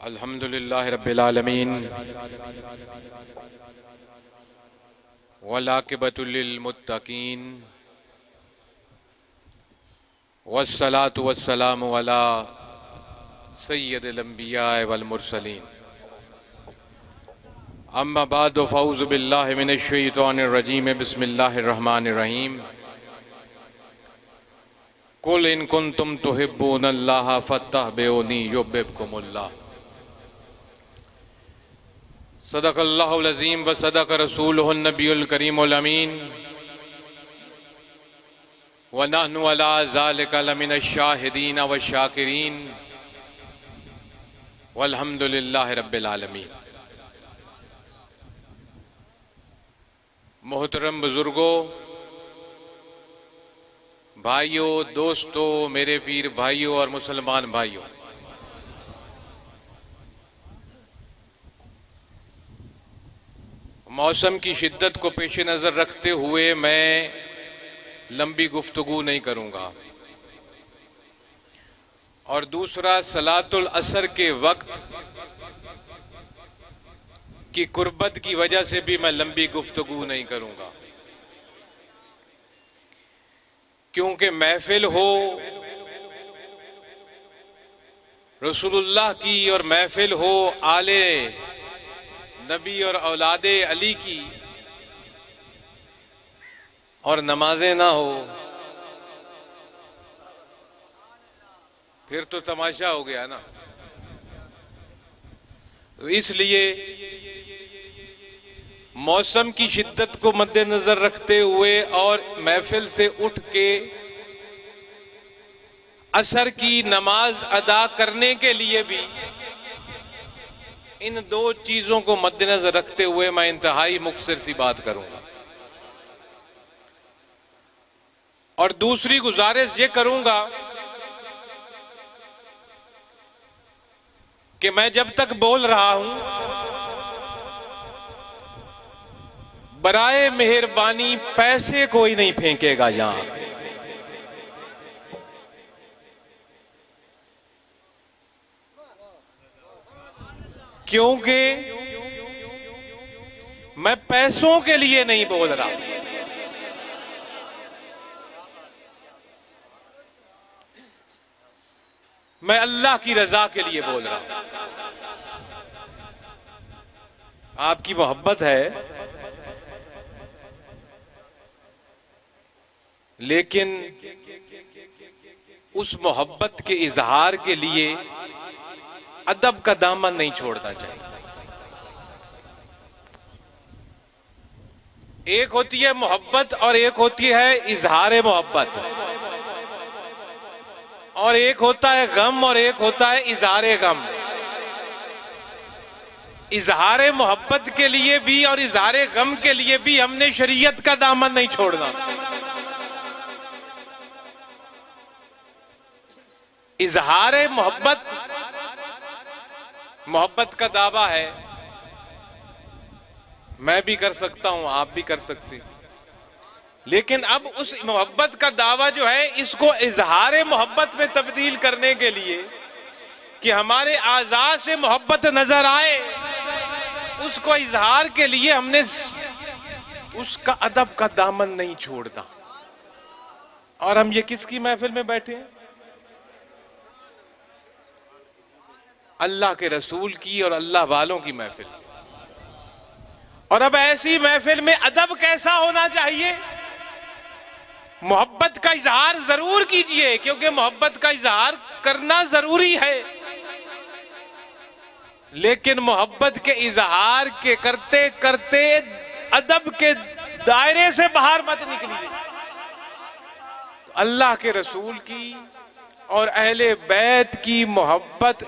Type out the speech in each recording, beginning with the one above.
अल्हम्दुलिल्लाहि रब्बिल आलमीन वल आक़िबतु लिल मुत्तक़ीन वस्सलातु वस्सलामु अला सय्यिदिल अंबिया वल मुरसलीन अम्मा बाद फ़ऊज़ु बिल्लाहि मिनश शैतानिर रजीम बिस्मिल्लाहिर रहमानिर रहीम कुल इन कुन्तुम तुहिब्बूनल्लाह फत्तबिऊनी युहिब्बुकुमुल्लाह सदक़ल्लाहुल अज़ीम व सदक़ रसूलुहुन नबियुल करीमुल अमीन व नहनु अला ज़ालिका लमिनश शाहिदीन व शाकिरीन वल्हम्दुलिल्लाहि रब्बिल आलमीन। मोहतरम बुजुर्गों, भाइयों, दोस्तों, मेरे पीर भाइयों और मुसलमान भाइयों, मौसम की शिद्दत को पेश नज़र रखते हुए मैं लंबी गुफ्तगू नहीं करूंगा और दूसरा, सलातुल असर के वक्त की कुर्बत की वजह से भी मैं लंबी गुफ्तगू नहीं करूंगा, क्योंकि महफिल हो रसूलुल्लाह की और महफिल हो आले नबी और औलादे अली की और नमाजें ना हो फिर तो तमाशा हो गया ना। तो इसलिए मौसम की शिद्दत को मद्देनजर रखते हुए और महफिल से उठ के असर की नमाज अदा करने के लिए भी इन दो चीजों को मद्देनजर रखते हुए मैं इंतहाई मुख्तसर सी बात करूंगा और दूसरी गुजारिश ये करूंगा कि मैं जब तक बोल रहा हूं, बराए मेहरबानी पैसे कोई नहीं फेंकेगा यहां, क्योंकि मैं पैसों के लिए नहीं बोल रहा, मैं अल्लाह की रजा के लिए बोल रहा हूं। आपकी मोहब्बत है, लेकिन उस मोहब्बत के इजहार के लिए अदब का दामन नहीं छोड़ना चाहिए। एक होती है मोहब्बत और एक होती है इजहार मोहब्बत, और एक होता है गम और एक होता है इजहार गम। इजहार मोहब्बत के लिए भी और इजहार गम के लिए भी हमने शरीयत का दामन नहीं छोड़ना। इजहार मोहब्बत, मोहब्बत का दावा है, मैं भी कर सकता हूं, आप भी कर सकते, लेकिन अब उस मोहब्बत का दावा जो है इसको इजहार मोहब्बत में तब्दील करने के लिए कि हमारे आज़ा से मोहब्बत नजर आए, उसको इजहार के लिए हमने उसका अदब का दामन नहीं छोड़ना। और हम ये किसकी महफिल में बैठे हैं? अल्लाह के रसूल की और अल्लाह वालों की महफिल। और अब ऐसी महफिल में अदब कैसा होना चाहिए? मोहब्बत का इजहार जरूर कीजिए, क्योंकि मोहब्बत का इजहार करना जरूरी है, लेकिन मोहब्बत के इजहार के करते करते अदब के दायरे से बाहर मत निकलिए। तो अल्लाह के रसूल की और अहले बैत की मोहब्बत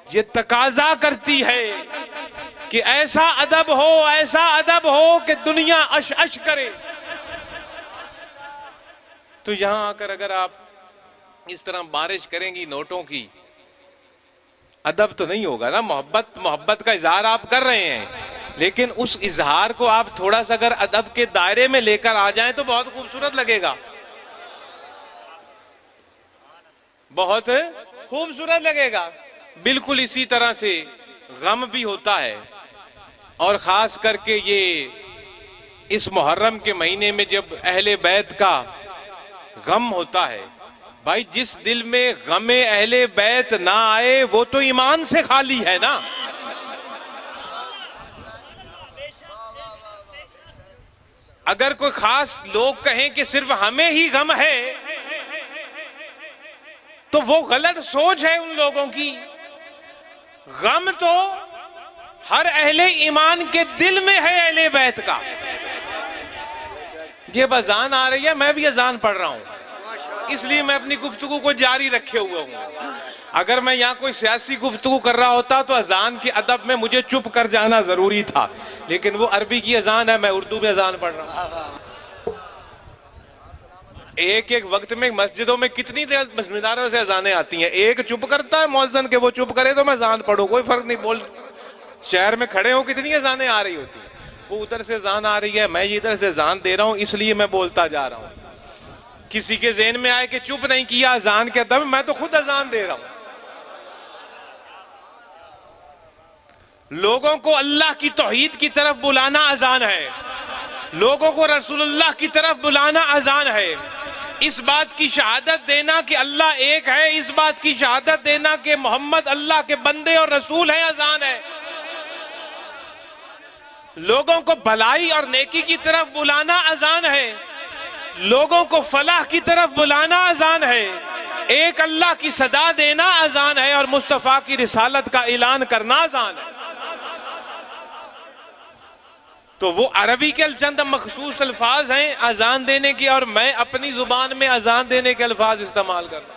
ये तकाजा करती है कि ऐसा अदब हो कि दुनिया अश अश करे। तो यहां आकर अगर आप इस तरह बारिश करेंगी नोटों की, अदब तो नहीं होगा ना। मोहब्बत का इजहार आप कर रहे हैं, लेकिन उस इजहार को आप थोड़ा सा अगर अदब के दायरे में लेकर आ जाएं तो बहुत खूबसूरत लगेगा, बहुत खूबसूरत लगेगा। बिल्कुल इसी तरह से गम भी होता है, और खास करके ये इस मुहर्रम के महीने में जब अहले बैत का गम होता है, भाई जिस दिल में गमे अहले बैत ना आए वो तो ईमान से खाली है ना। अगर कोई खास लोग कहें कि सिर्फ हमें ही गम है तो वो गलत सोच है उन लोगों की। गम तो हर अहले ईमान के दिल में है अहले बैत का। ये अजान आ रही है, मैं भी अजान पढ़ रहा हूं, इसलिए मैं अपनी गुफ्तगू को जारी रखे हुआ हूं। अगर मैं यहाँ कोई सियासी गुफ्तगू कर रहा होता तो अजान के अदब में मुझे चुप कर जाना जरूरी था, लेकिन वो अरबी की अजान है, मैं उर्दू में अजान पढ़ रहा हूं। एक एक वक्त में मस्जिदों में कितनी मीनारों से अजानें आती हैं, एक चुप करता है मौज़िन के वो चुप करे तो मैं अजान पढ़ूं, कोई फर्क नहीं। बोल शहर में खड़े हो कितनी अजानें आ रही होती हैं, वो उधर से अजान आ रही है, मैं इधर से अजान दे रहा हूं, इसलिए मैं बोलता जा रहा हूं। किसी के ज़हन में आए कि चुप नहीं किया अजान के अदब, मैं तो खुद अजान दे रहा हूं। लोगों को अल्लाह की तौहीद की तरफ बुलाना अजान है, लोगों को रसूलुल्लाह की तरफ बुलाना अजान है। इस बात की शहादत देना कि अल्लाह एक है, इस बात की शहादत देना कि मोहम्मद अल्लाह के बंदे और रसूल है, अजान है। लोगों को भलाई और नेकी की तरफ बुलाना अजान है, लोगों को फलाह की तरफ बुलाना अजान है, एक अल्लाह की सदा देना अजान है, और मुस्तफा की रिसालत का ऐलान करना अजान है। तो वो अरबी के चंद मखसूस अल्फाज हैं अजान देने की, और मैं अपनी जुबान में अजान देने के अल्फाज इस्तेमाल कर रहा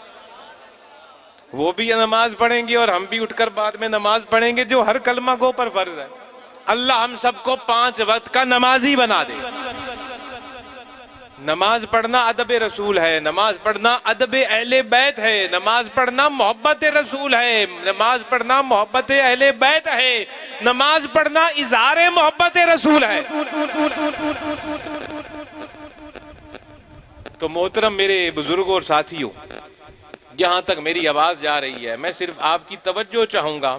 हूं। वो भी नमाज पढ़ेंगे और हम भी उठकर बाद में नमाज पढ़ेंगे, जो हर कलमा गो पर फर्ज है। अल्लाह हम सबको 5 वक्त का नमाजी बना दे। नमाज पढ़ना अदब रसूल है, नमाज पढ़ना अदब अहले बैत है, नमाज पढ़ना मोहब्बत रसूल है, नमाज पढ़ना मोहब्बत अहले बैत है, नमाज पढ़ना इजहार मोहब्बत रसूल है। तो मोहतरम मेरे बुजुर्गों और साथियों, जहां तक मेरी आवाज जा रही है, मैं सिर्फ आपकी तवज्जो चाहूंगा।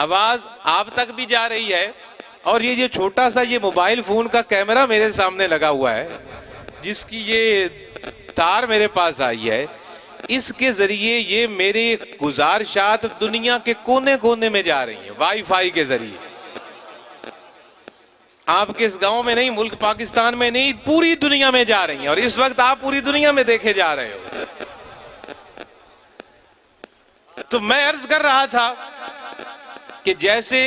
आवाज आप तक भी जा रही है, और ये जो छोटा सा ये मोबाइल फोन का कैमरा मेरे सामने लगा हुआ है, जिसकी ये तार मेरे पास आई है, इसके जरिए ये मेरे गुजारिशात दुनिया के कोने कोने में जा रही हैं, वाईफाई के जरिए। आपके इस गांव में नहीं, मुल्क पाकिस्तान में नहीं, पूरी दुनिया में जा रही हैं, और इस वक्त आप पूरी दुनिया में देखे जा रहे हो। तो मैं अर्ज कर रहा था कि जैसे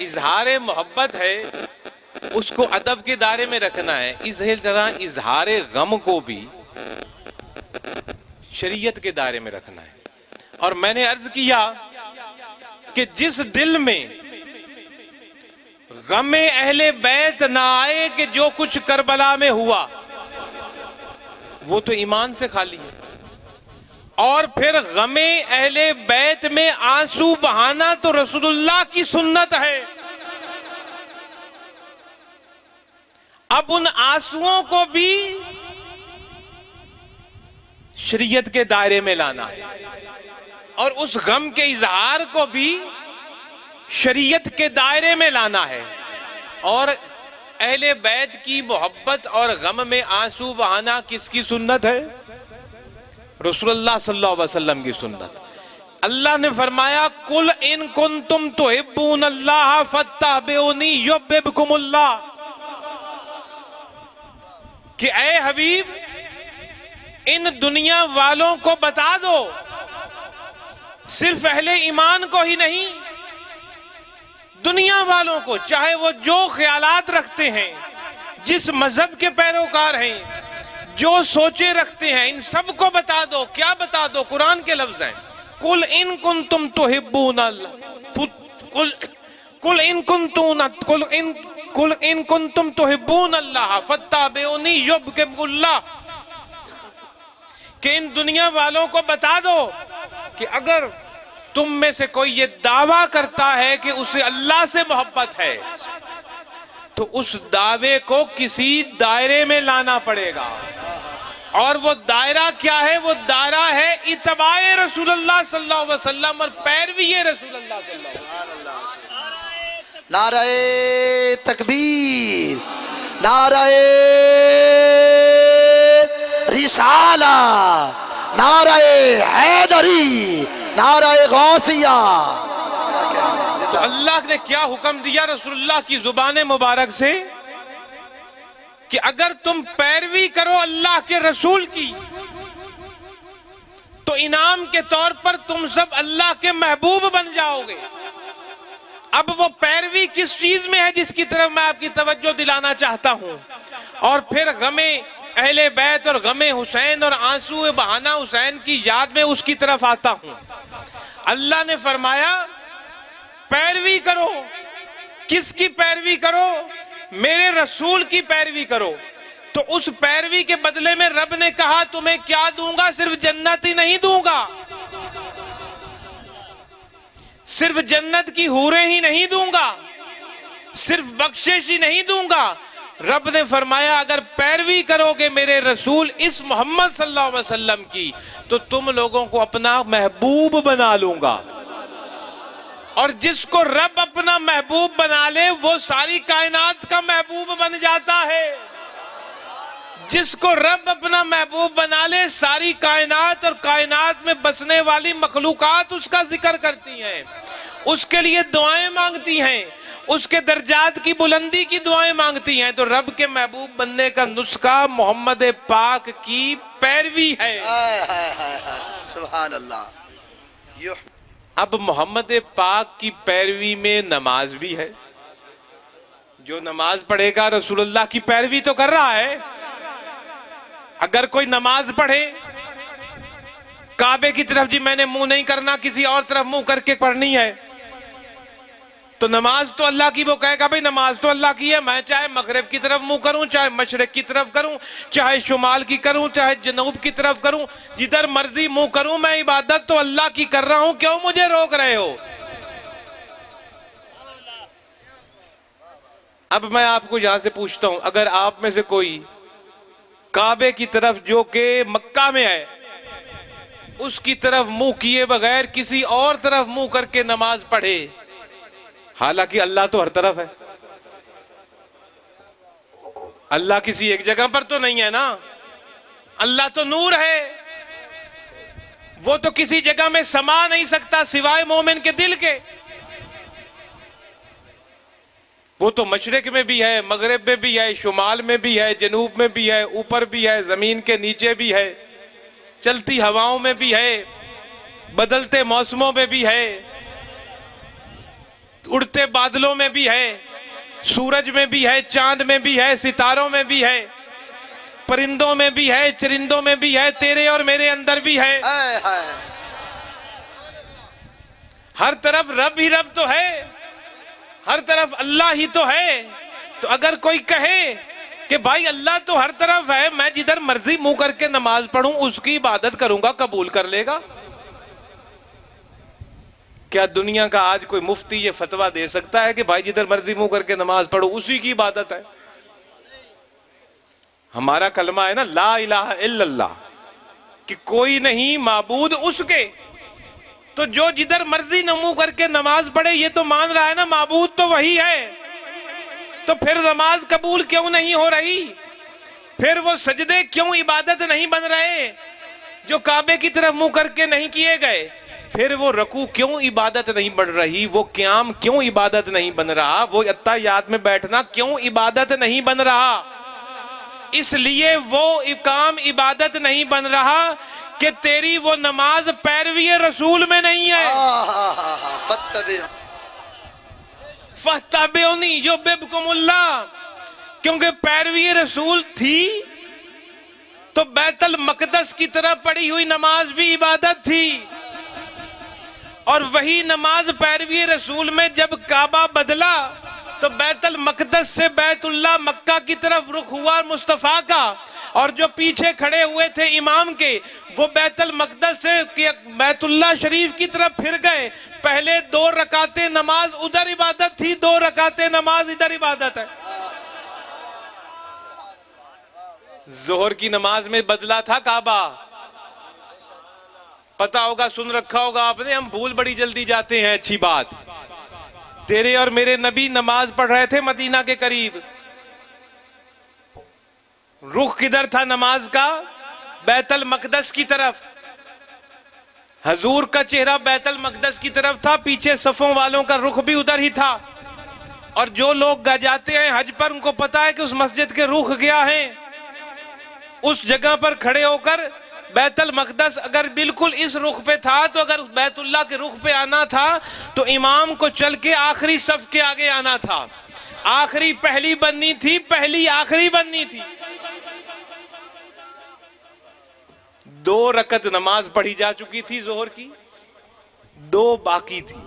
इजहार मोहब्बत है उसको अदब के दायरे में रखना है, इसी तरह इजहार गम को भी शरीयत के दायरे में रखना है। और मैंने अर्ज किया कि जिस दिल में गमे अहले बैत ना आए कि जो कुछ करबला में हुआ, वो तो ईमान से खाली है। और फिर गमे अहले बैत में आंसू बहाना तो रसूलुल्लाह की सुन्नत है। अब उन आंसुओं को भी शरीयत के दायरे में लाना है, और उस गम के इजहार को भी शरीयत के दायरे में लाना है। और अहले बैत की मोहब्बत और गम में आंसू बहाना किसकी सुन्नत है? रसूलुल्लाह सल्लल्लाहु अलैहि वसल्लम की सुन्नत। अल्लाह ने फरमाया, कुल इन कुंतुम तुहिब्बूनल्लाह फत्तबिऊनी युहिब्बुकुमुल्लाह, कि ऐ हबीब इन दुनिया वालों को बता दो, सिर्फ अहले ईमान को ही नहीं, दुनिया वालों को, चाहे वो जो ख्यालात रखते हैं, जिस मजहब के पैरोकार हैं, जो सोचे रखते हैं, इन सबको बता दो। क्या बता दो? कुरान के लफ्ज हैं, कुल इन कुंतुम तुहिब्बूनल्लाह, कुल इन कुंतुम तुहिब्बूनल्लाह फत्तबिऊनी युहिब्बुकुमुल्लाह, कि इन दुनिया वालों को बता दो कि अगर तुम में से कोई ये दावा करता है कि उसे अल्लाह से मोहब्बत है, तो उस दावे को किसी दायरे में लाना पड़ेगा, और वो दायरा क्या है? वो दायरा है इत्बाए रसूलुल्लाह सल्लल्लाहु अलैहि वसल्लम और पैरवी रसूलुल्लाह सल्लल्लाहु अलैहि वसल्लम। नाराए तकबीर, नाराए रिसाला, नाराए हैदरी, नाराए गौसिया। तो अल्लाह ने क्या हुक्म दिया रसूलुल्लाह की जुबान मुबारक से कि अगर तुम पैरवी करो अल्लाह के रसूल की तो इनाम के तौर पर तुम सब अल्लाह के महबूब बन जाओगे। अब वो पैरवी किस चीज में है जिसकी तरफ मैं आपकी तवज्जो दिलाना चाहता हूं, और फिर गमे अहले बैत और गमे हुसैन और आंसू बहाना हुसैन की याद में उसकी तरफ आता हूं। अल्लाह ने फरमाया पैरवी करो। किसकी पैरवी करो? मेरे रसूल की पैरवी करो। तो उस पैरवी के बदले में रब ने कहा तुम्हें क्या दूंगा? सिर्फ जन्नत ही नहीं दूंगा, सिर्फ जन्नत की हूरें ही नहीं दूंगा, सिर्फ बख्शिश ही नहीं दूंगा। रब ने फरमाया अगर पैरवी करोगे मेरे रसूल इस मोहम्मद सल्लल्लाहु अलैहि वसल्लम की तो तुम लोगों को अपना महबूब बना लूंगा। और जिसको रब अपना महबूब बना ले वो सारी कायनात का महबूब बन जाता है। जिसको रब अपना महबूब बना ले सारी कायनात और कायनात में बसने वाली मखलूकात उसका जिक्र करती हैं, उसके लिए दुआएं मांगती हैं, उसके दर्जात की बुलंदी की दुआएं मांगती हैं। तो रब के महबूब बनने का नुस्खा मोहम्मद पाक की पैरवी है। सुभान अल्लाह। अब मोहम्मद पाक की पैरवी में नमाज भी है। जो नमाज पढ़ेगा रसूलुल्लाह की पैरवी तो कर रहा है। अगर कोई नमाज पढ़े काबे की तरफ, जी मैंने मुंह नहीं करना, किसी और तरफ मुंह करके पढ़नी है, तो नमाज तो अल्लाह की, वो कहेगा भाई नमाज तो अल्लाह की है, मैं चाहे मगरिब की तरफ मुंह करूं, चाहे मशरिक की तरफ करूं, चाहे शुमाल की करूं, चाहे जनूब की तरफ करूं, जिधर मर्जी मुंह करूं, मैं इबादत तो अल्लाह की कर रहा हूं, क्यों मुझे रोक रहे हो? अब मैं आपको यहां से पूछता हूं, अगर आप में से कोई काबे की तरफ जो के मक्का में है उसकी तरफ मुंह किए बगैर किसी और तरफ मुंह करके नमाज पढ़े, हालांकि अल्लाह तो हर तरफ है, अल्लाह किसी एक जगह पर तो नहीं है ना, अल्लाह तो नूर है, वो तो किसी जगह में समा नहीं सकता सिवाय मोमिन के दिल के। वो तो मशरिक में भी है, मगरिब में भी है, शुमाल में भी है, जनूब में भी है, ऊपर भी है, जमीन के नीचे भी है, चलती हवाओं में भी है, बदलते मौसमों में भी है, उड़ते बादलों में भी है, सूरज में भी है, चांद में भी है, सितारों में भी है, परिंदों में भी है, चरिंदों में भी है, तेरे और मेरे अंदर भी है। हर तरफ रब ही रब तो है, हर तरफ अल्लाह ही तो है। तो अगर कोई कहे कि भाई अल्लाह तो हर तरफ है, मैं जिधर मर्जी मुंह करके नमाज पढ़ूं उसकी इबादत करूंगा, कबूल कर लेगा? क्या दुनिया का आज कोई मुफ्ती ये फतवा दे सकता है कि भाई जिधर मर्जी मुंह करके नमाज पढ़ो उसी की इबादत है? हमारा कलमा है ना, ला इलाहा इल्लल्लाह, कि कोई नहीं माबूद उसके। तो जो जिधर मर्जी न मुंह करके नमाज पढ़े ये तो मान रहा है ना माबूद तो वही है, तो फिर नमाज कबूल क्यों नहीं हो रही? फिर वो सजदे क्यों इबादत नहीं बन रहे जो काबे की तरफ मुंह करके नहीं किए गए? फिर वो रकू क्यों इबादत नहीं बन रही? वो क़याम क्यों इबादत नहीं बन रहा? वो अत्ताहियात में बैठना क्यों इबादत नहीं बन रहा? इसलिए वो काम इबादत नहीं बन रहा कि तेरी वो नमाज पैरवी रसूल में नहीं है। फत्तबिउनी जो बिबकुमुल्ला, क्योंकि पैरवी रसूल थी तो बैतुल मकदस की तरफ पड़ी हुई नमाज भी इबादत थी, और वही नमाज पैरवी रसूल में जब काबा बदला तो बैतुल मकदस से बैतुल्लाह मक्का की तरफ रुख हुआ मुस्तफा का, और जो पीछे खड़े हुए थे इमाम के वो बैतुल मकदस से बैतुल्लाह शरीफ की तरफ फिर गए। पहले 2 रकाते नमाज उधर इबादत थी, 2 रकाते नमाज इधर इबादत है। जोहर की नमाज में बदला था काबा, पता होगा, सुन रखा होगा आपने। हम भूल बड़ी जल्दी जाते हैं। अच्छी बात, तेरे और मेरे नबी नमाज पढ़ रहे थे मदीना के करीब। रुख किधर था नमाज का? बैतुल मकदस की तरफ। हजूर का चेहरा बैतुल मकदस की तरफ था, पीछे सफों वालों का रुख भी उधर ही था। और जो लोग जाते हैं हज पर, उनको पता है कि उस मस्जिद के रुख क्या हैं। उस जगह पर खड़े होकर बैतुल मकदस अगर बिल्कुल इस रुख पे था, तो अगर बैतुल्लाह के रुख पे आना था तो इमाम को चल के आखिरी सफ के आगे आना था। आखिरी पहली बननी थी, पहली आखिरी बननी थी। 2 रकत नमाज पढ़ी जा चुकी थी जोहर की, 2 बाकी थी।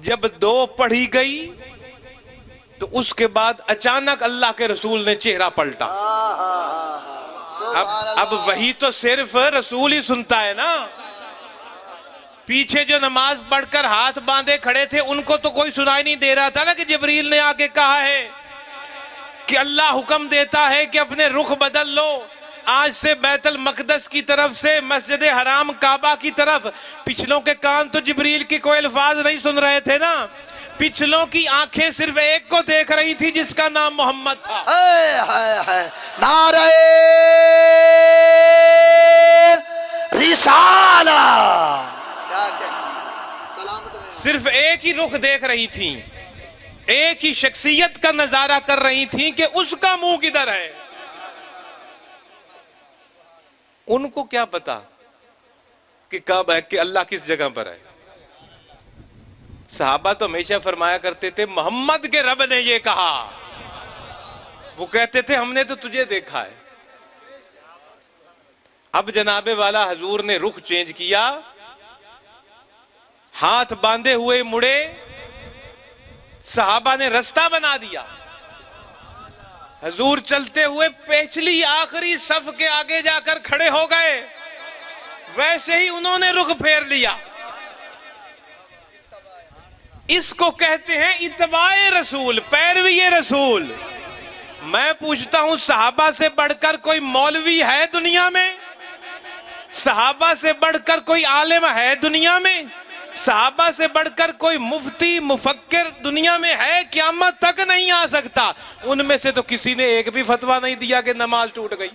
जब 2 पढ़ी गई तो उसके बाद अचानक अल्लाह के रसूल ने चेहरा पलटा। अब वही तो सिर्फ रसूल ही सुनता है ना। पीछे जो नमाज पढ़कर हाथ बांधे खड़े थे, उनको तो कोई सुनाई नहीं दे रहा था ना कि जिब्रील ने आके कहा है कि अल्लाह हुक्म देता है कि अपने रुख बदल लो, आज से बैतुल मकदस की तरफ से मस्जिद हराम काबा की तरफ। पिछलों के कान तो जिब्रील की कोई अल्फाज नहीं सुन रहे थे ना। पिछलों की आंखें सिर्फ एक को देख रही थी, जिसका नाम मोहम्मद था। नारे रिसाला, सिर्फ एक ही रुख देख रही थी, एक ही शख्सियत का नजारा कर रही थी कि उसका मुंह किधर है। उनको क्या पता कि कब है, कि अल्लाह किस जगह पर है। सहाबा तो हमेशा फरमाया करते थे, मोहम्मद के रब ने ये कहा। वो कहते थे हमने तो तुझे देखा है। अब जनाबे वाला हजूर ने रुख चेंज किया, हाथ बांधे हुए मुड़े, सहाबा ने रास्ता बना दिया। हजूर चलते हुए पिछली आखिरी सफ के आगे जाकर खड़े हो गए, वैसे ही उन्होंने रुख फेर लिया। इसको कहते हैं इत्बाए रसूल, पैरवी रसूल। मैं पूछता हूं, सहाबा से बढ़कर कोई मौलवी है दुनिया में? सहाबा से बढ़कर कोई आलिम है दुनिया में? सहाबा से बढ़कर कोई मुफ्ती मुफक्किर दुनिया में है? क़यामत तक नहीं आ सकता। उनमें से तो किसी ने एक भी फतवा नहीं दिया कि नमाज टूट गई।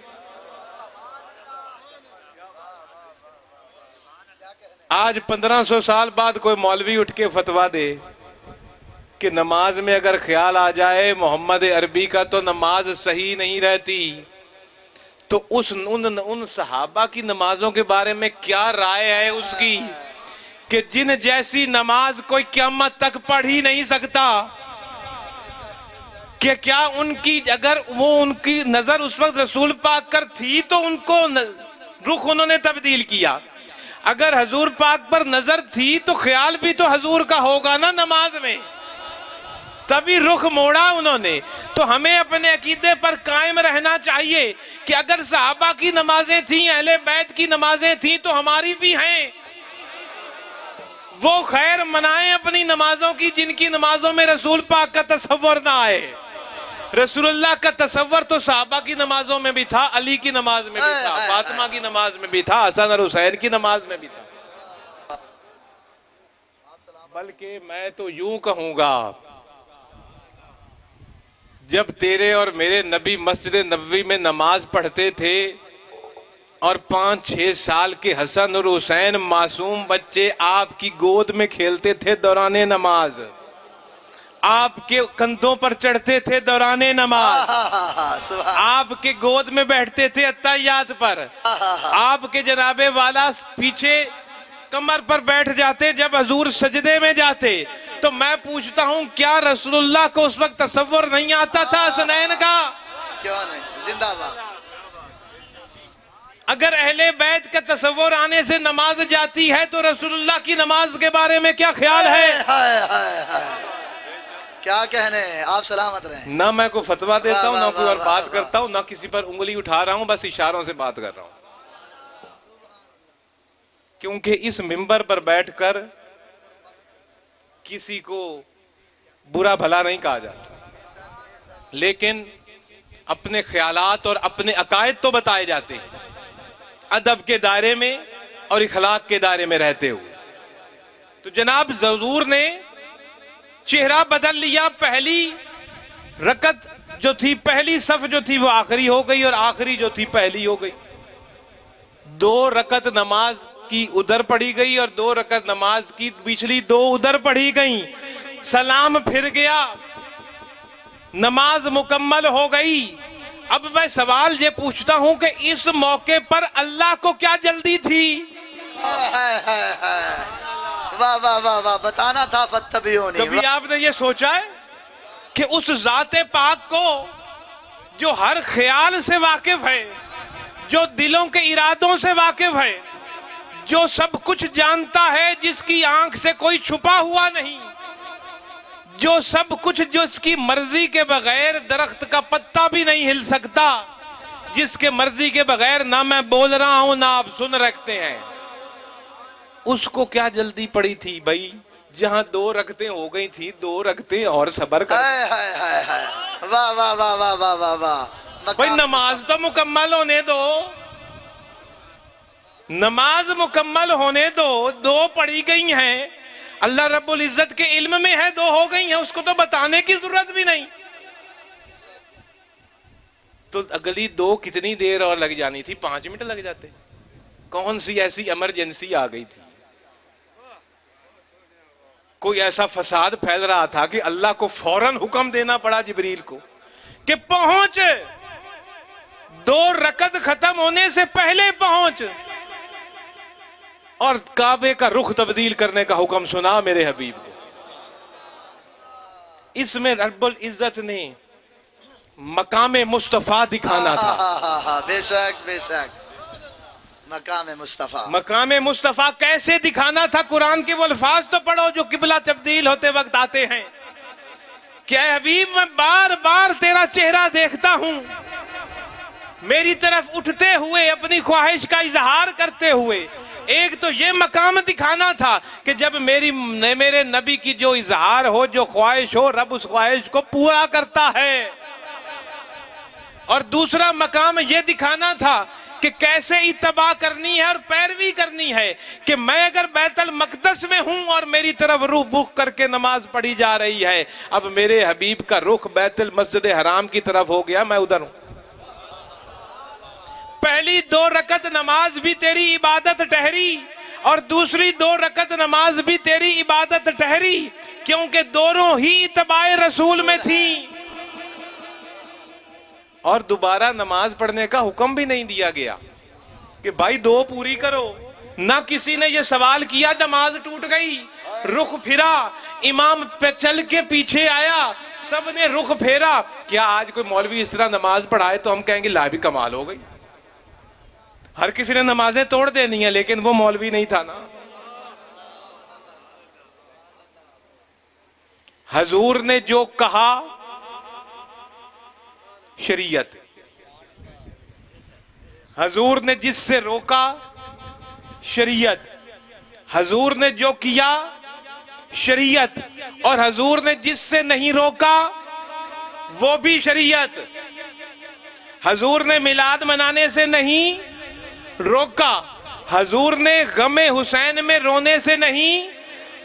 आज 1500 साल बाद कोई मौलवी उठ के फतवा दे कि नमाज में अगर ख्याल आ जाए मोहम्मद अरबी का तो नमाज सही नहीं रहती, तो उन सहाबा की नमाजों के बारे में क्या राय है उसकी कि जिन जैसी नमाज कोई क़यामत तक पढ़ ही नहीं सकता? कि क्या उनकी, अगर वो उनकी नजर उस वक्त रसूल पाक कर थी तो उनको रुख उन्होंने तब्दील किया। अगर हजूर पाक पर नजर थी तो ख्याल भी तो हजूर का होगा ना नमाज में, तभी रुख मोड़ा उन्होंने। तो हमें अपने अकीदे पर कायम रहना चाहिए कि अगर सहाबा की नमाजें थी, अहले बैत की नमाजें थी, तो हमारी भी हैं। वो खैर मनाएं अपनी नमाजों की जिनकी नमाजों में रसूल पाक का तसव्वुर ना आए। रसूलुल्लाह का तसव्वुर तो सहाबा की नमाजों में भी था, अली की नमाज में भी था, फातिमा की नमाज में भी था, हसन और हुसैन की नमाज में भी था। बल्कि मैं तो यूं कहूंगा, जब तेरे और मेरे नबी मस्जिद नबवी में नमाज पढ़ते थे और 5-6 साल के हसन और हुसैन मासूम बच्चे आपकी गोद में खेलते थे दौराने नमाज, आपके कंधों पर चढ़ते थे दौराने नमाज, आपके गोद में बैठते थे अत्तहियात पर, आपके जनाबे वाला पीछे कमर पर बैठ जाते जब हजूर सजदे में जाते। तो मैं पूछता हूं, क्या रसूलुल्लाह को उस वक्त तसव्वुर नहीं आता था हसनैन का? क्यों नहीं? जिंदाबाद। अगर अहले बैत का तसव्वुर आने से नमाज जाती है तो रसूलुल्लाह की नमाज के बारे में क्या ख्याल है? क्या कहने हैं आप, सलामत रहें। ना मैं कोई फतवा देता हूँ, ना कोई और बात करता हूँ, ना किसी पर उंगली उठा रहा हूँ, बस इशारों से बात कर रहा हूँ। क्योंकि इस मिंबर पर बैठकर किसी को बुरा भला नहीं कहा जाता, लेकिन अपने ख्यालात और अपने अकायद तो बताए जाते हैं, अदब के दायरे में और इखलाक के दायरे में रहते हुए। तो जनाब हुजूर ने चेहरा बदल लिया। पहली रकत जो थी, पहली सफ जो थी वो आखिरी हो गई और आखिरी जो थी पहली हो गई। 2 रकत नमाज की उधर पढ़ी गई और 2 रकत नमाज की पिछली 2 उधर पढ़ी गई। सलाम फिर गया, नमाज मुकम्मल हो गई। अब मैं सवाल ये पूछता हूं कि इस मौके पर अल्लाह को क्या जल्दी थी? वाह वाह वाह वाह, बताना था फत्तबिऊनी। कभी आपने ये सोचा है कि उस जाते पाक को जो हर ख्याल से वाकिफ है, जो दिलों के इरादों से वाकिफ है, जो सब कुछ जानता है, जिसकी आंख से कोई छुपा हुआ नहीं, जो सब कुछ, जो उसकी मर्जी के बगैर दरख्त का पत्ता भी नहीं हिल सकता, जिसके मर्जी के बगैर ना मैं बोल रहा हूं ना आप सुन रखते हैं, उसको क्या जल्दी पड़ी थी भाई? जहां 2 रकतें हो गई थी, 2 रकतें और सबर कर। वाह वाह वाह वाह वाह वाह वाह। भाई नमाज तो मुकम्मल होने दो, नमाज मुकम्मल होने दो। 2 पढ़ी गई हैं, अल्लाह रब्बुल इज्जत के इल्म में है 2 हो गई हैं, उसको तो बताने की जरूरत भी नहीं। तो अगली 2 कितनी देर और लग जानी थी? 5 मिनट लग जाते। कौन सी ऐसी इमरजेंसी आ गई थी? कोई ऐसा फसाद फैल रहा था कि अल्लाह को फौरन हुक्म देना पड़ा जिब्रील को कि पहुंच, 2 रकत खत्म होने से पहले पहुंच, और काबे का रुख तब्दील करने का हुक्म सुना मेरे हबीब को। इसमें रब्बुल इज्जत ने मकामे मुस्तफा दिखाना था। बेशक बेशक, मकामे मुस्तफा। मकामे मुस्तफा कैसे दिखाना था? कुरान के वो अल्फाज तो पढ़ो जो किबला तब्दील होते वक्त आते हैं। क्या हबीब, मैं बार बार तेरा चेहरा देखता हूं, मेरी तरफ उठते हुए, अपनी ख्वाहिश का इजहार करते हुए। एक तो ये मकाम दिखाना था कि जब मेरे नबी की जो इजहार हो, जो ख्वाहिश हो, रब उस ख्वाहिश को पूरा करता है। और दूसरा मकाम यह दिखाना था कि कैसे इत्तबा करनी है और पैरवी करनी है कि मैं अगर बैतुल मक़दस में हूं और मेरी तरफ रूह बुख करके नमाज पढ़ी जा रही है, अब मेरे हबीब का रुख बैतुल मस्जिद हराम की तरफ हो गया, मैं उधर हूं। पहली 2 रकत नमाज भी तेरी इबादत ठहरी और दूसरी 2 रकत नमाज भी तेरी इबादत ठहरी, क्योंकि दोनों ही इत्तबाए रसूल में थी। और दोबारा नमाज पढ़ने का हुक्म भी नहीं दिया गया कि भाई 2 पूरी करो। ना किसी ने यह सवाल किया, नमाज टूट गई, रुख फिरा, इमाम पे चल के पीछे आया, सबने रुख फेरा। क्या आज कोई मौलवी इस तरह नमाज पढ़ाए तो हम कहेंगे ला भी कमाल हो गई? हर किसी ने नमाजें तोड़ देनी है, लेकिन वो मौलवी नहीं था ना। हजूर ने जो कहा शरीयत, हजूर ने जिससे रोका शरीयत, हजूर ने जो किया शरीयत, और हजूर ने जिससे नहीं रोका वो भी शरीयत। हजूर ने मिलाद मनाने से नहीं रोका, हजूर ने गमे हुसैन में रोने से नहीं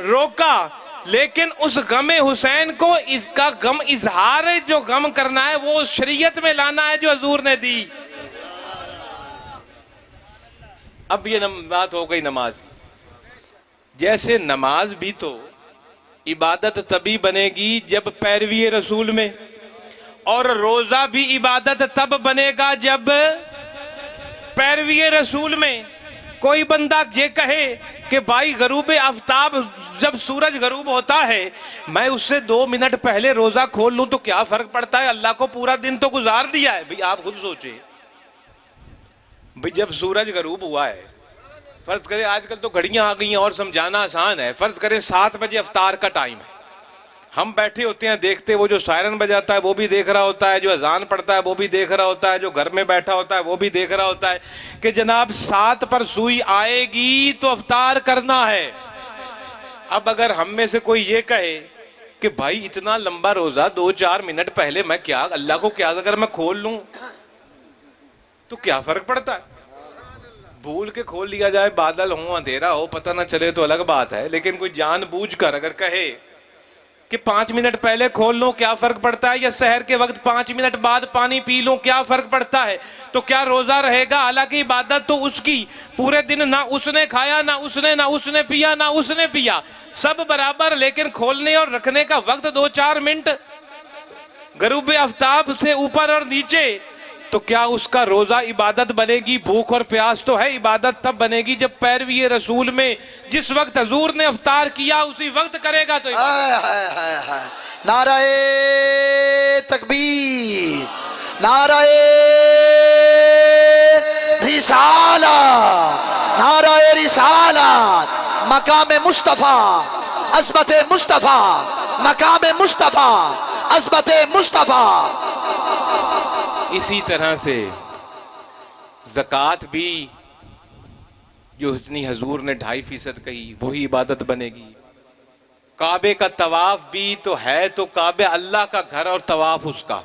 रोका, लेकिन उस गमे हुसैन को इसका गम इजहार जो गम करना है वो शरीयत में लाना है जो हजूर ने दी। अब ये बात हो गई नमाज। जैसे नमाज भी तो इबादत तभी बनेगी जब पैरवी रसूल में, और रोजा भी इबादत तब बनेगा जब पैरवी रसूल में। कोई बंदा ये कहे कि भाई गरूब आफ्ताब, जब सूरज गरूब होता है मैं उससे 2 मिनट पहले रोजा खोल लूं तो क्या फर्क पड़ता है? अल्लाह को पूरा दिन तो गुजार दिया है। भाई आप खुद सोचे, भाई जब सूरज गरूब हुआ है, फर्ज करें आजकल तो घड़ियां आ गई हैं और समझाना आसान है, फर्ज करें 7 बजे अफ्तार का टाइम है, हम बैठे होते हैं देखते, वो जो सायरन बजाता है वो भी देख रहा होता है, जो अजान पढ़ता है वो भी देख रहा होता है, जो घर में बैठा होता है वो भी देख रहा होता है कि जनाब 7 पर सुई आएगी तो अफ्तार करना है। अब अगर हम में से कोई ये कहे कि भाई इतना लंबा रोजा 2-4 मिनट पहले मैं क्या अल्लाह को क्या अगर मैं खोल लूं तो क्या फर्क पड़ता है। भूल के खोल लिया जाए, बादल हो अंधेरा हो पता ना चले तो अलग बात है, लेकिन कोई जानबूझकर अगर कहे कि 5 मिनट पहले खोल लो क्या फर्क पड़ता है, या शहर के वक्त 5 मिनट बाद पानी पी लो क्या फर्क पड़ता है, तो क्या रोजा रहेगा। हालांकि इबादत तो उसकी पूरे दिन ना उसने खाया ना उसने पिया ना उसने पिया, सब बराबर, लेकिन खोलने और रखने का वक्त 2-4 मिनट गरूब आफ्ताब से ऊपर और नीचे, तो क्या उसका रोजा इबादत बनेगी। भूख और प्यास तो है, इबादत तब बनेगी जब पैरवी रसूल में जिस वक्त हजूर ने अफ्तार किया उसी वक्त करेगा तो नाराए तकबीर, नाराए रिसाला, नाराए रिसालत, मकाम मुस्तफा, अज़मत मुस्तफा, मकाम मुस्तफा, अज़मत मुस्तफा। इसी तरह से ज़कात भी जो इतनी हजूर ने 2.5% कही वही इबादत बनेगी। काबे का तवाफ भी तो है, तो काबे अल्लाह का घर और तवाफ उसका,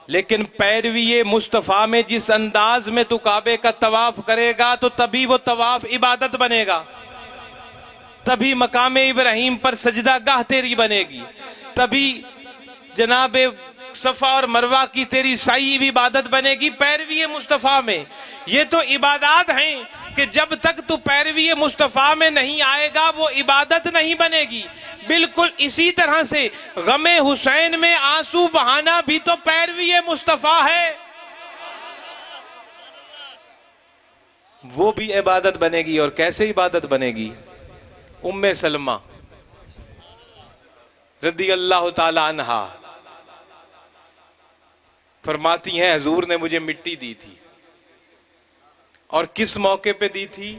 लेकिन पैरवी मुस्तफ़ा में जिस अंदाज में तू काबे का तवाफ करेगा तो तभी वो तवाफ इबादत बनेगा, तभी मकाम इब्राहिम पर सजदा गाह तेरी बनेगी, तभी जनाबे सफा और मरवा की तेरी साई भी इबादत बनेगी पैरवी मुस्तफ़ा में। ये तो इबादत हैं कि जब तक तू पैरवी मुस्तफ़ा में नहीं आएगा वो इबादत नहीं बनेगी। बिल्कुल इसी तरह से गमे हुसैन में आंसू बहाना भी तो पैरवी मुस्तफ़ा है, वो भी इबादत बनेगी। और कैसे इबादत बनेगी। उम्मे सलमा रदी अल्लाह ताला अन्हा फरमाती हैं हजूर ने मुझे मिट्टी दी थी, और किस मौके पे दी थी,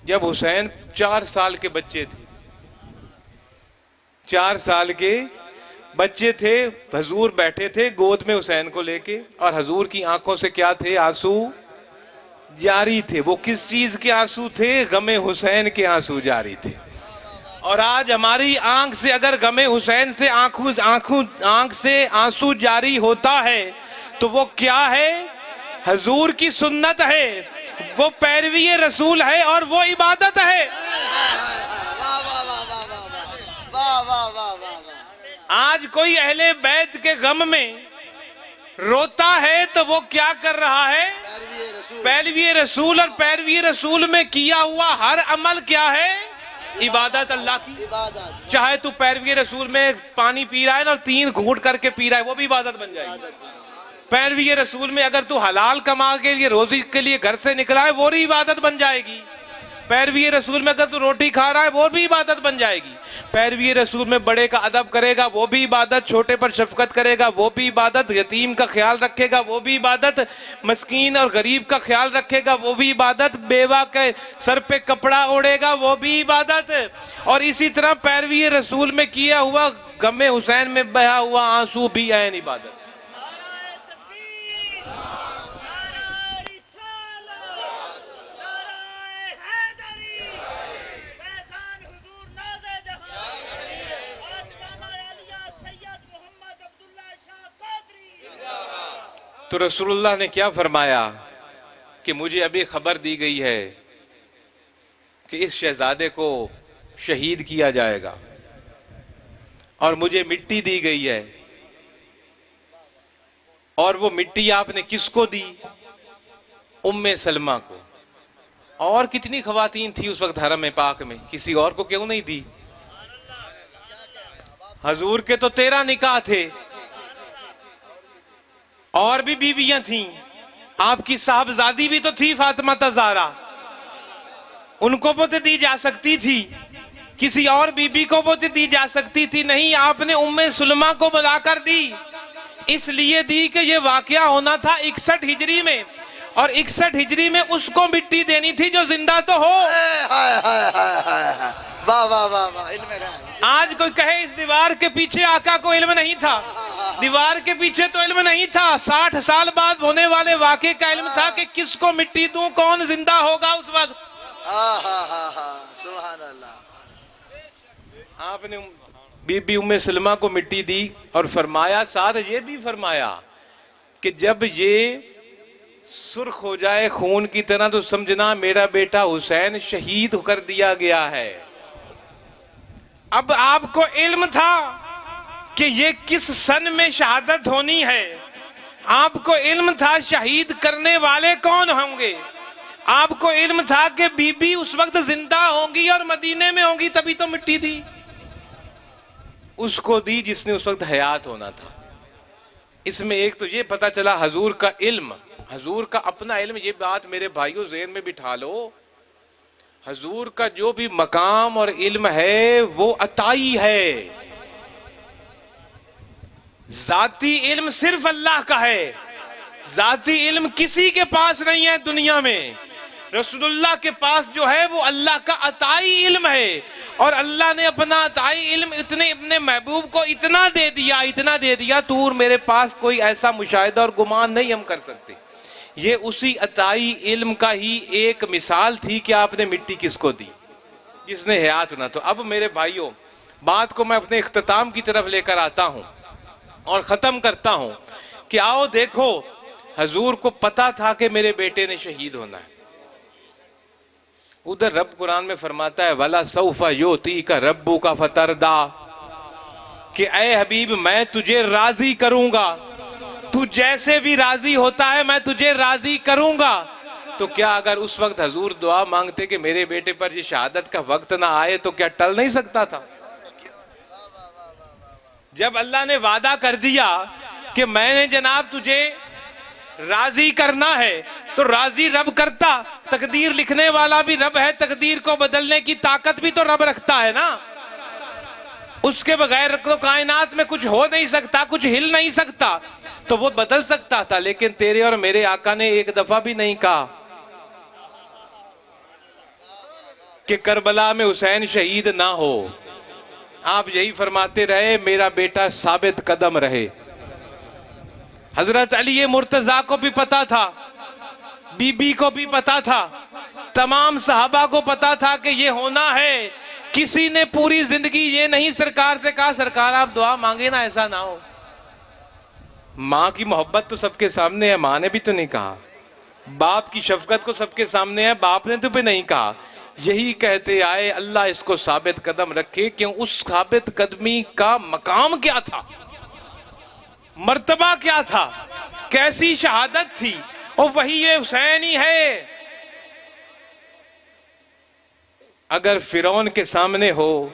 जब हुसैन 4 साल के बच्चे थे। 4 साल के बच्चे थे, हजूर बैठे थे गोद में हुसैन को लेके, और हजूर की आंखों से क्या थे, आंसू जारी थे। वो किस चीज के आंसू थे, गमे हुसैन के आंसू जारी थे। और आज हमारी आंख से अगर गमे हुसैन से आंख से आंसू जारी होता है तो वो क्या है, हजूर की सुन्नत है, वो पैरवी रसूल है और वो इबादत है। आज कोई अहले बैत के गम में रोता है तो वो क्या कर रहा है, पैरवी रसूल, और पैरवी रसूल में किया हुआ हर अमल क्या है, इबादत अल्लाह की। चाहे तू पैरवी रसूल में पानी पी रहा है ना और 3 घूंट करके पी रहा है, वो भी इबादत बन जाएगी। पैरवी रसूल में अगर तू हलाल कमा के लिए रोजी के लिए घर से निकला है वो भी इबादत बन जाएगी। पैरवी रसूल में अगर तू रोटी खा रहा है वो भी इबादत बन जाएगी। पैरवी रसूल में बड़े का अदब करेगा वो भी इबादत, छोटे पर शफकत करेगा वो भी इबादत, यतीम का ख्याल रखेगा वो भी इबादत, मस्कीन और गरीब का ख्याल रखेगा वो भी इबादत, बेवा के सर पे कपड़ा ओढ़ेगा वो भी इबादत। और इसी तरह पैरवी रसूल में किया हुआ गमे हुसैन में बहा हुआ आंसू भी ऐन इबादत। तो रसूलुल्लाह ने क्या फरमाया कि मुझे अभी खबर दी गई है कि इस शहजादे को शहीद किया जाएगा, और मुझे मिट्टी दी गई है, और वो मिट्टी आपने किसको दी, उम्मे सलमा को। और कितनी खवातीन थी उस वक्त हरम पाक में, किसी और को क्यों नहीं दी। हजूर के तो 13 निकाह थे, और भी बीवियां थीं, आपकी साहबजादी भी तो थी फातिमा तज़ारा, उनको वो दी जा सकती थी, किसी और बीबी को वो दी जा सकती थी, नहीं आपने उम्मे सुलमा को बुलाकर दी। इसलिए दी कि ये वाकया होना था 61 हिजरी में, और 61 हिजरी में उसको मिट्टी देनी थी जो जिंदा तो हो। वाह वाह वाह वाह, इल्म है। आज कोई कहे इस दीवार के पीछे आका को इल्म नहीं था, दीवार के पीछे तो इल्म नहीं था, 60 साल बाद होने वाले वाकये का इल्म था कि किसको मिट्टी दूं, कौन जिंदा होगा उस वक्त। सुभान अल्लाह। आपने बीबी उम्मे सलमा को मिट्टी दी और फरमाया, साथ ये भी फरमाया कि जब ये सुर्ख हो जाए खून की तरह तो समझना मेरा बेटा हुसैन शहीद कर दिया गया है। अब आपको इल्म था कि ये किस सन में शहादत होनी है, आपको इल्म था शहीद करने वाले कौन होंगे, आपको इल्म था कि बीबी उस वक्त जिंदा होंगी और मदीने में होंगी, तभी तो मिट्टी दी। उसको दी जिसने उस वक्त हयात होना था। इसमें एक तो ये पता चला हजूर का इल्म, हजूर का अपना इल्म। ये बात मेरे भाइयों ज़हन में बिठा लो, हजूर का जो भी मकाम और इल्म है वो अताई है। जाती इल्म सिर्फ अल्लाह का है, जाती इल्म किसी के पास नहीं है दुनिया में। रसूलुल्लाह के पास जो है वो अल्लाह का अताई इल्म है, और अल्लाह ने अपना अताई इल्म इतने अपने महबूब को इतना दे दिया, तू और मेरे पास कोई ऐसा मुशाहिदा और गुमान नहीं हम कर सकते। ये उसी अताई इल्म का ही एक मिसाल थी कि आपने मिट्टी किसको दी, जिसने हयात होना। तो अब मेरे भाइयों, बात को मैं अपने इख्तिताम की तरफ लेकर आता हूं और खत्म करता हूं कि आओ देखो, हजूर को पता था कि मेरे बेटे ने शहीद होना है। उधर रब कुरान में फरमाता है, वला सौफा योती का रब्बू का फतरदा, कि ऐ हबीब मैं तुझे राजी करूंगा, तू जैसे भी राजी होता है मैं तुझे राजी करूंगा। तो क्या अगर उस वक्त हजूर दुआ मांगते कि मेरे बेटे पर ये शहादत का वक्त ना आए तो क्या टल नहीं सकता था? जब अल्लाह ने वादा कर दिया कि मैंने जनाब तुझे राजी करना है तो राजी रब करता। तकदीर लिखने वाला भी रब है, तकदीर को बदलने की ताकत भी तो रब रखता है ना। उसके बगैर तो कायनात में कुछ हो नहीं सकता, कुछ हिल नहीं सकता, तो वो बदल सकता था। लेकिन तेरे और मेरे आका ने एक दफा भी नहीं कहा कि करबला में हुसैन शहीद ना हो। आप यही फरमाते रहे, मेरा बेटा साबित कदम रहे। हजरत अली मुर्तजा को भी पता था, बीबी को भी पता था, तमाम सहाबा को पता था कि ये होना है। किसी ने पूरी जिंदगी ये नहीं सरकार से कहा, सरकार आप दुआ मांगे ना, ऐसा ना हो। माँ की मोहब्बत तो सबके सामने है, माँ ने भी तो नहीं कहा। बाप की शफकत को सबके सामने है, बाप ने तो भी नहीं कहा। यही कहते आए, अल्लाह इसको साबित कदम रखे। क्यों? उस साबित कदमी का मकाम क्या था, मर्तबा क्या था, कैसी शहादत थी, और वही ये हुसैन ही है। अगर फिरौन के सामने हो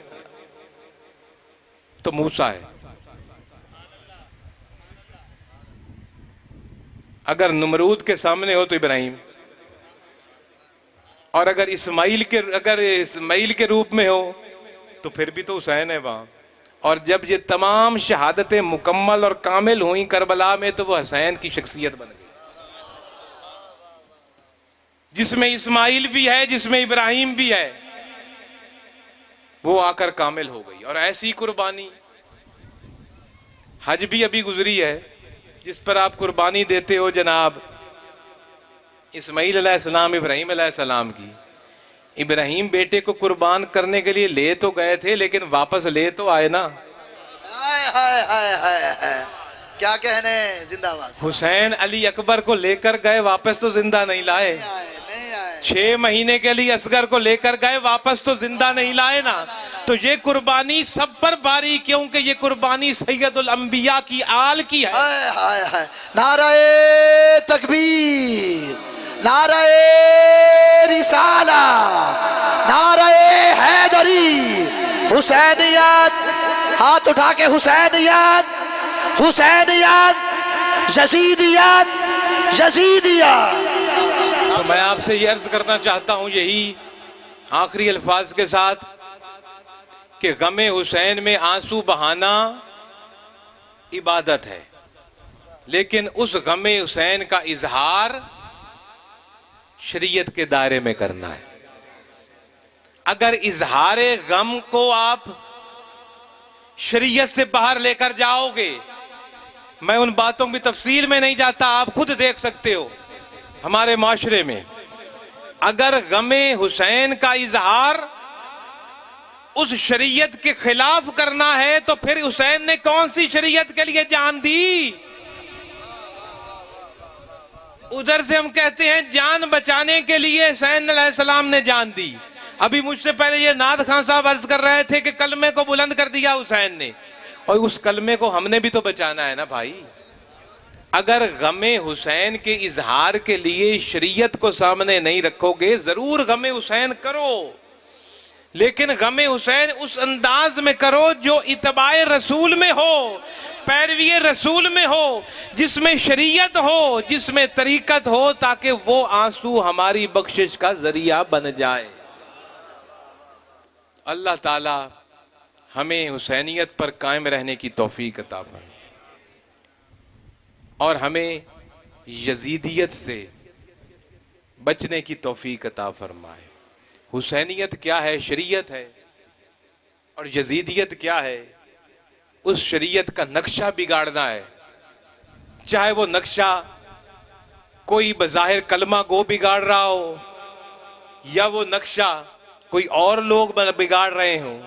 तो मूसा है, अगर नमरूद के सामने हो तो इब्राहिम, और अगर इस्माइल के रूप में हो तो फिर भी तो हुसैन है वहां। और जब ये तमाम शहादतें मुकम्मल और कामिल हुई करबला में, तो वो हुसैन की शख्सियत बन गई, जिसमें इस्माइल भी है, जिसमें इब्राहिम भी है, वो आकर कामिल हो गई। और ऐसी कुर्बानी, हज भी अभी गुजरी है जिस पर आप कुर्बानी देते हो जनाब, इस्माइल अलैहिस्सलाम, इब्राहिम अलैहिस्सलाम की। इब्राहिम बेटे को कुर्बान करने के लिए ले तो गए थे, लेकिन वापस ले तो आए ना। हाय हाय हाय हाय हाय, क्या कहने, जिंदाबाद। हुसैन अली अकबर को लेकर गए, वापस तो जिंदा नहीं लाए। नहीं आए। 6 महीने के लिए असगर को लेकर गए, वापस तो जिंदा नहीं लाए ना। तो ये कुर्बानी सब पर भारी, क्योंकि ये कुर्बानी सैयदुल अंबिया की आल की है। हाय हाय हाय, नाराए तकबीर, नाराए रिसाला, नाराए हैदरी, हुसैनियत, हाथ उठा के हुसैनियत, हुसैनियत, यजीदियत, यजीदियत। तो मैं आपसे ये अर्ज करना चाहता हूं यही आखिरी अल्फाज के साथ कि गमे हुसैन में आंसू बहाना इबादत है, लेकिन उस गमे हुसैन का इजहार शरीयत के दायरे में करना है। अगर इजहारे गम को आप शरीयत से बाहर लेकर जाओगे, मैं उन बातों की तफसील में नहीं जाता, आप खुद देख सकते हो हमारे माशरे में। अगर गमे हुसैन का इजहार उस शरीयत के खिलाफ करना है तो फिर हुसैन ने कौन सी शरीयत के लिए जान दी? उधर से हम कहते हैं जान बचाने के लिए हुसैन अलैहिस्सलाम ने जान दी। अभी मुझसे पहले ये नाद खान साहब अर्ज कर रहे थे कि कलमे को बुलंद कर दिया हुसैन ने, और उस कलमे को हमने भी तो बचाना है ना भाई। अगर गमे हुसैन के इजहार के लिए शरीयत को सामने नहीं रखोगे, जरूर गमे हुसैन करो, लेकिन गमे हुसैन उस अंदाज में करो जो इत्बाए रसूल में हो, पैरवी रसूल में हो, जिसमें शरीयत हो, जिसमें तरीकत हो, ताकि वो आंसू हमारी बख्शिश का जरिया बन जाए। अल्लाह ताला हमें हुसैनियत पर कायम रहने की तौफीक अता फरमाए और हमें यजीदियत से बचने की तौफीक अता फरमाए। हुसैनियत क्या है? शरीयत है। और यजीदियत क्या है? उस शरीयत का नक्शा बिगाड़ना है, चाहे वो नक्शा कोई बज़ाहिर कलमा गो बिगाड़ रहा हो या वो नक्शा कोई और लोग बिगाड़ रहे हों।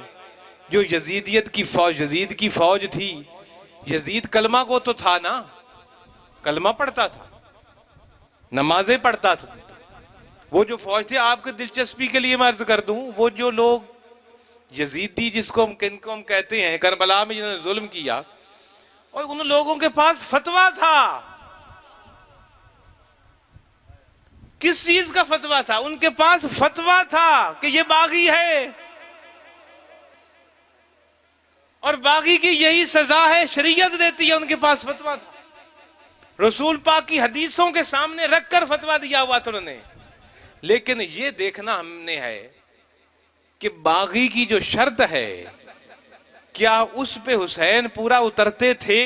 जो यजीदियत की फौज, यजीद की फौज थी, यजीद कलमा गो तो था ना, कलमा पढ़ता था, नमाजें पढ़ता था। वो जो फौज थी, आपकी दिलचस्पी के लिए मैं अर्ज कर दूं, वो जो लोग यजीदी जिसको हम कहते हैं, करबला में जिन्होंने जुल्म किया, और उन लोगों के पास फतवा था। किस चीज का फतवा था? उनके पास फतवा था कि ये बागी है और बागी की यही सजा है, शरीयत देती है। उनके पास फतवा था, रसूल पाक की हदीसों के सामने रखकर फतवा दिया हुआ था उन्होंने। लेकिन ये देखना हमने है कि बागी की जो शर्त है, क्या उस पे हुसैन पूरा उतरते थे?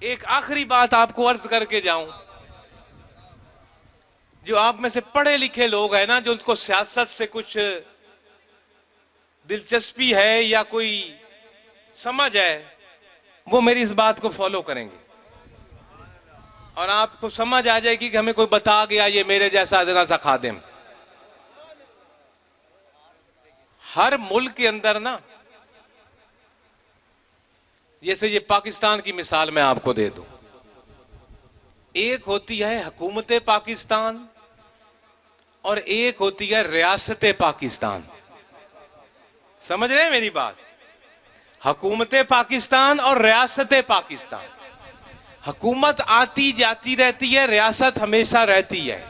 एक आखिरी बात आपको अर्ज करके जाऊं, जो आप में से पढ़े लिखे लोग हैं ना, जो उनको सियासत से कुछ दिलचस्पी है या कोई समझ है, वो मेरी इस बात को फॉलो करेंगे और आपको समझ आ जाएगी कि हमें कोई बता गया ये मेरे जैसा अदना सा खादिम। हर मुल्क के अंदर ना, जैसे ये पाकिस्तान की मिसाल मैं आपको दे दूं, एक होती है हुकूमत पाकिस्तान और एक होती है रियासत पाकिस्तान। समझ रहे हैं मेरी बात? हुकूमत पाकिस्तान और रियासत पाकिस्तान। हुकूमत आती जाती रहती है, रियासत हमेशा रहती है।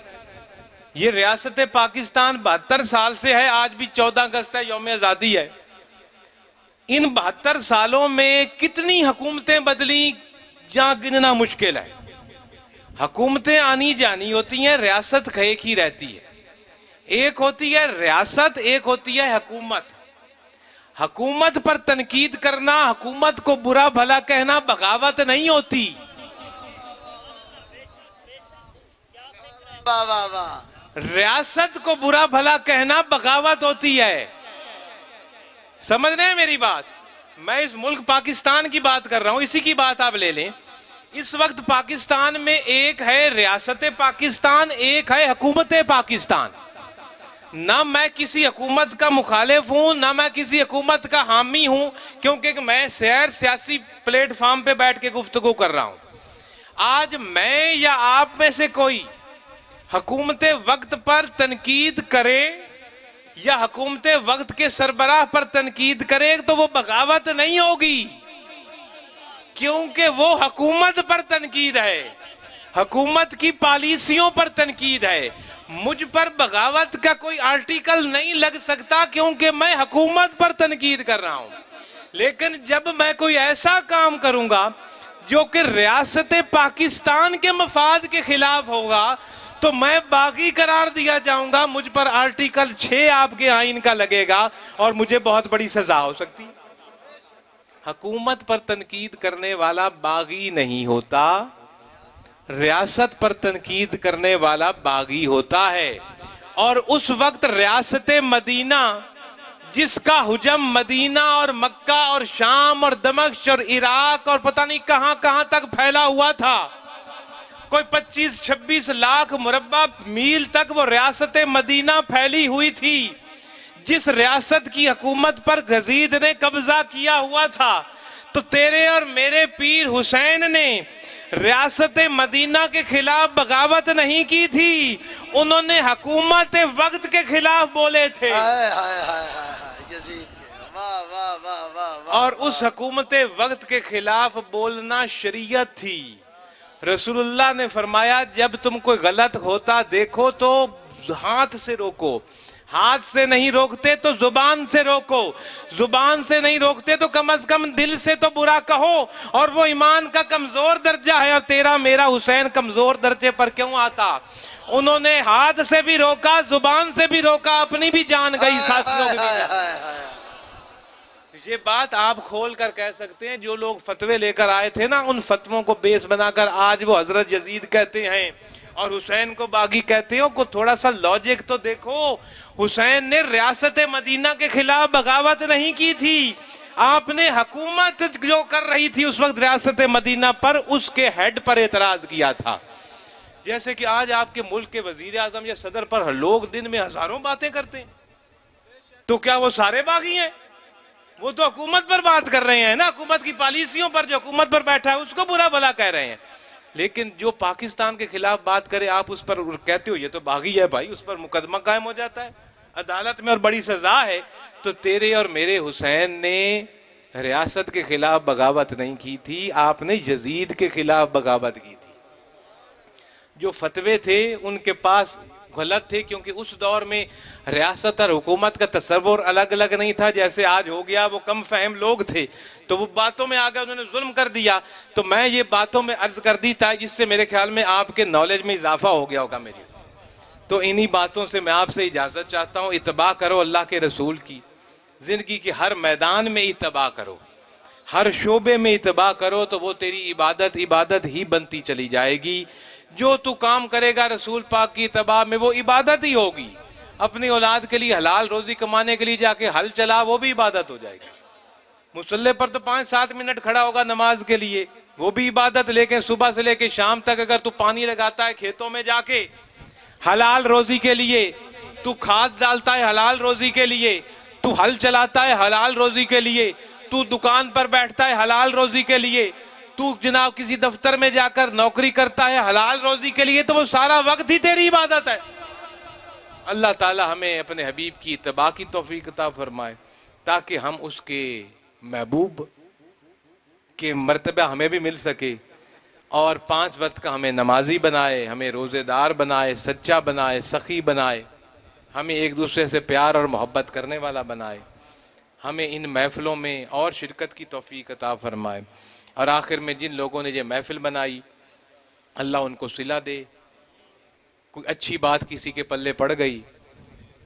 ये रियासत पाकिस्तान 72 साल से है, आज भी 14 अगस्त है, यौम आजादी है। इन 72 सालों में कितनी हुकूमतें बदली, जहां गिनना मुश्किल है। हुकूमतें आनी जानी होती हैं, रियासत एक ही रहती है। एक होती है रियासत, एक होती है हुकूमत। हुकूमत पर तनकीद करना, हुकूमत को बुरा भला कहना बगावत नहीं होती। वाह वाह वाह। रियासत को बुरा भला कहना बगावत होती है। समझ रहे हैं मेरी बात? मैं इस मुल्क पाकिस्तान की बात कर रहा हूं, इसी की बात आप ले लें। इस वक्त पाकिस्तान में एक है रियासत पाकिस्तान, एक है हुकूमत पाकिस्तान। ना मैं किसी हुकूमत का मुखालिफ हूं, ना मैं किसी हुकूमत का हामी हूं, क्योंकि मैं सियासी प्लेटफॉर्म पे बैठ के गुफ्तगू कर रहा हूं। आज मैं या आप में से कोई हुकूमत वक्त पर तनकीद करे या हुकूमत वक्त के सरबराह पर तनकीद करे, तो वो बगावत नहीं होगी, क्योंकि वो हुकूमत पर तनकीद है, हुकूमत की पॉलिसियों पर तनकीद है। मुझ पर बगावत का कोई आर्टिकल नहीं लग सकता, क्योंकि मैं हुकूमत पर तनकीद कर रहा हूं। लेकिन जब मैं कोई ऐसा काम करूंगा जो कि रियासत पाकिस्तान के मफाद के खिलाफ होगा, तो मैं बागी करार दिया जाऊंगा, मुझ पर आर्टिकल 6 आपके आइन का लगेगा और मुझे बहुत बड़ी सजा हो सकती है। हुकूमत पर तनकीद करने वाला बागी नहीं होता, रियासत पर तनकीद करने वाला बागी होता है। और उस वक्त रियासत मदीना, जिसका हुजम मदीना और मक्का और शाम और दमिश्क और इराक और पता नहीं कहां कहां तक फैला हुआ था, कोई 25-26 लाख मुरब्बा मील तक वो रियासत मदीना फैली हुई थी, जिस रियासत की हुकूमत पर यजीद ने कब्जा किया हुआ था, तो तेरे और मेरे पीर हुसैन ने रियासत मदीना के खिलाफ बगावत नहीं की थी, उन्होंने हुकूमत वक्त के खिलाफ बोले थे। हाय हाय हाय हाय यजीद के, वाह वाह वाह वाह वाह। और उस हुकूमत वक्त के खिलाफ बोलना शरीयत थी। रसूलुल्लाह ने फरमाया, जब तुम कोई गलत होता देखो तो हाथ से रोको, हाथ से नहीं रोकते तो जुबान से रोको, जुबान से नहीं रोकते तो कम से कम दिल से तो बुरा कहो। और वो ईमान का कमजोर दर्जा है, और तेरा मेरा हुसैन कमजोर दर्जे पर क्यों आता? उन्होंने हाथ से भी रोका, जुबान से भी रोका, अपनी भी जान गई, साथियों की भी जान। ये बात आप खोल कर कह सकते हैं। जो लोग फतवे लेकर आए थे ना, उन फतवों को बेस बनाकर आज वो हजरत यजीद कहते हैं और हुसैन को बागी कहते हो। को थोड़ा सा लॉजिक तो देखो। हुसैन ने रियासत मदीना के खिलाफ बगावत नहीं की थी, आपने हुकूमत जो कर रही थी उस वक्त रियासत मदीना पर, उसके हेड पर एतराज किया था। जैसे कि आज आपके मुल्क के वजीर आजम या सदर पर लोग दिन में हजारों बातें करते हैं, तो क्या वो सारे बागी हैं? वो तो हुकूमत पर बात कर रहे हैं ना, हुकूमत की पॉलिसियों पर, जो हुकूमत पर बैठा है उसको बुरा भला कह रहे हैं। लेकिन जो पाकिस्तान के खिलाफ बात करे, आप उस पर कहते हो ये तो बागी है भाई, उस पर मुकदमा कायम हो जाता है अदालत में और बड़ी सजा है। तो तेरे और मेरे हुसैन ने रियासत के खिलाफ बगावत नहीं की थी, आपने यजीद के खिलाफ बगावत की थी। जो फतवे थे उनके पास गलत थे, क्योंकि उस दौर में रियासत और हुकूमत का तस्वुर अलग अलग नहीं था जैसे आज हो गया। वो कम फहम लोग थे, तो वो बातों में आ गए, उन्होंने जुल्म कर दिया। तो मैं ये बातों में अर्ज कर दी था, जिससे मेरे ख्याल में आपके नॉलेज में इजाफा हो गया होगा मेरी। तो इन्हीं बातों से मैं आपसे इजाजत चाहता हूँ। इत्तबा करो अल्लाह के रसूल की, जिंदगी के हर मैदान में इत्तबा करो, हर शोबे में इत्तबा करो, तो वो तेरी इबादत इबादत ही बनती चली जाएगी। जो तू काम करेगा रसूल पाक की इत्तबा में, वो इबादत ही होगी। अपनी औलाद के लिए हलाल रोजी कमाने के लिए जाके हल चला, वो भी इबादत हो जाएगी। मुसल्ले पर तो 5-7 मिनट खड़ा होगा नमाज के लिए, वो भी इबादत। लेकिन सुबह से लेके शाम तक अगर तू पानी लगाता है खेतों में जाके हलाल रोजी के लिए, तू खाद डालता है हलाल रोजी के लिए, तू हल चलाता है हलाल रोजी के लिए, तू दुकान पर बैठता है हलाल रोजी के लिए, तू जनाब किसी दफ्तर में जाकर नौकरी करता है हलाल रोजी के लिए, तो वो सारा वक्त ही तेरी इबादत है। अल्लाह ताला हमें अपने हबीब की इत्तबा की तौफीक अता फरमाए, ताकि हम उसके महबूब के मर्तबा हमें भी मिल सके, और 5 वक्त का हमें नमाजी बनाए, हमें रोजेदार बनाए, सच्चा बनाए, सखी बनाए, हमें एक दूसरे से प्यार और मोहब्बत करने वाला बनाए, हमें इन महफिलों में और शिरकत की तौफीक अता फरमाए। और आखिर में जिन लोगों ने ये महफिल बनाई, अल्लाह उनको सिला दे। कोई अच्छी बात किसी के पल्ले पड़ गई,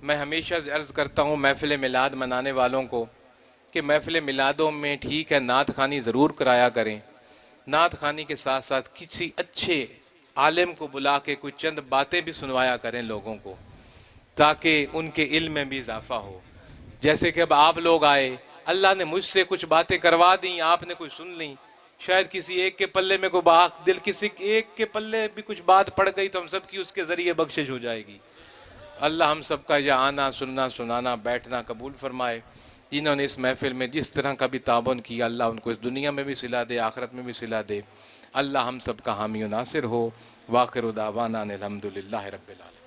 मैं हमेशा अर्ज़ करता हूँ महफिल मिलाद मनाने वालों को कि महफिल मिलादों में ठीक है नात खानी ज़रूर कराया करें, नात खानी के साथ साथ किसी अच्छे आलिम को बुला के कुछ चंद बातें भी सुनवाया करें लोगों को, ताकि उनके इल्म में भी इजाफा हो। जैसे कि अब आप लोग आए, अल्लाह ने मुझसे कुछ बातें करवा दी, आपने कुछ सुन ली, शायद किसी एक के पल्ले में कोई बात, दिल किसी एक के पल्ले भी कुछ बात पड़ गई, तो हम सब की उसके जरिए बख्शिश हो जाएगी। अल्लाह हम सब का यह आना सुनना सुनाना बैठना कबूल फरमाए। जिन्होंने इस महफिल में जिस तरह का भी ताबन किया, अल्लाह उनको इस दुनिया में भी सिला दे, आखिरत में भी सिला दे। अल्लाह हम सब का हामी नासिर हो। वाखिर दावाना अनिल हम्दुलिल्लाहि रब्बिल आलमीन।